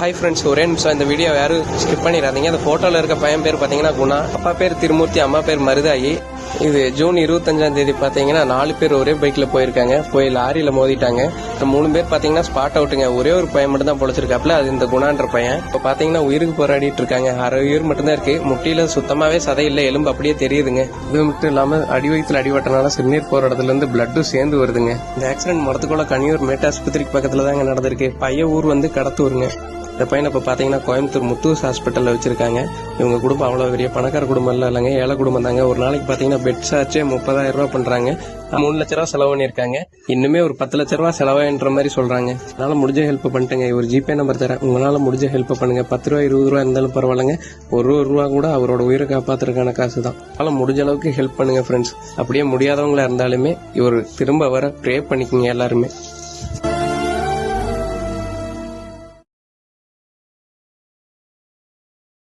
Hi friends, ஒரே நிமிஷம் இந்த வீடியோ யாரும் ஸ்கிப் பண்ணிடாதீங்க. அந்த போட்டோல இருக்க பையன் பேர் பாத்தீங்கன்னா குணா, அப்பா பேர் திருமூர்த்தி, அம்மா பேர் மருதாயி. இது ஜூன் 25 பாத்தீங்கன்னா 4 பேர் ஒரே பைக்ல போயிருக்காங்க. போய் லாரியில மோதிட்டாங்க. 3 பேர் பாத்தீங்கன்னா ஸ்பாட் அவுட்டுங்க. ஒரே ஒரு பையன் மட்டும் தான் பொழைச்சிருக்காப்ல, அது இந்த குணான்ற பையன். இப்ப பாத்தீங்கன்னா உயிருக்கு போராடிட்டு இருக்காங்க. 6 உயிர் மட்டும் தான் இருக்கு. முட்டியில சுத்தமாவே சதை இல்ல, எலும்பு அப்படியே தெரியுதுங்க. இது மட்டும் இல்லாம அடி வயிற்றுல அடிவட்டனால சிறுநீர் போற இடத்துல இருந்து பிளட்டும் சேர்ந்து வருதுங்க. இந்த ஆக்சிடென்ட் மரத்துக்குள்ள கனியூர் மேட்டாஸ்பத்திரிக்கு பக்கத்துல தாங்க நடந்திருக்கு. பையன் ஊர் வந்து கடத்தூருங்க. இந்த பையனை இப்போ பார்த்தீங்கன்னா கோயம்புத்தூர் முத்தூஸ் ஹாஸ்பிட்டலில் வச்சிருக்காங்க. இவங்க குடும்பம் அவ்வளோ பெரிய பணக்கார குடும்பம் இல்லைங்க, ஏழை குடும்பம் தாங்க. ஒரு நாளைக்கு பார்த்தீங்கன்னா பெட் சார்ஜே 30,000 ரூபா பண்ணுறாங்க. 3 லட்ச ரூபா செலவு பண்ணியிருக்காங்க. இன்னுமே ஒரு 10 லட்ச ரூபா செலவாயின்ற மாதிரி சொல்றாங்க. அதனால முடிஞ்ச ஹெல்ப் பண்ணிட்டுங்க. ஒரு ஜிபே நம்பர் தரேன், உங்களால முடிஞ்ச ஹெல்ப் பண்ணுங்க. 10 ரூபா 20 ரூபா இருந்தாலும் பரவாயில்லைங்க. ஒரு ரூபா கூட அவரோட உயிரை காப்பாத்துறதுக்கான காசு தான். அதனால முடிஞ்ச அளவுக்கு ஹெல்ப் பண்ணுங்க ஃப்ரெண்ட்ஸ். அப்படியே முடியாதவங்களா இருந்தாலுமே இவர் திரும்ப வர ப்ரே பண்ணிக்கோங்க எல்லாருமே.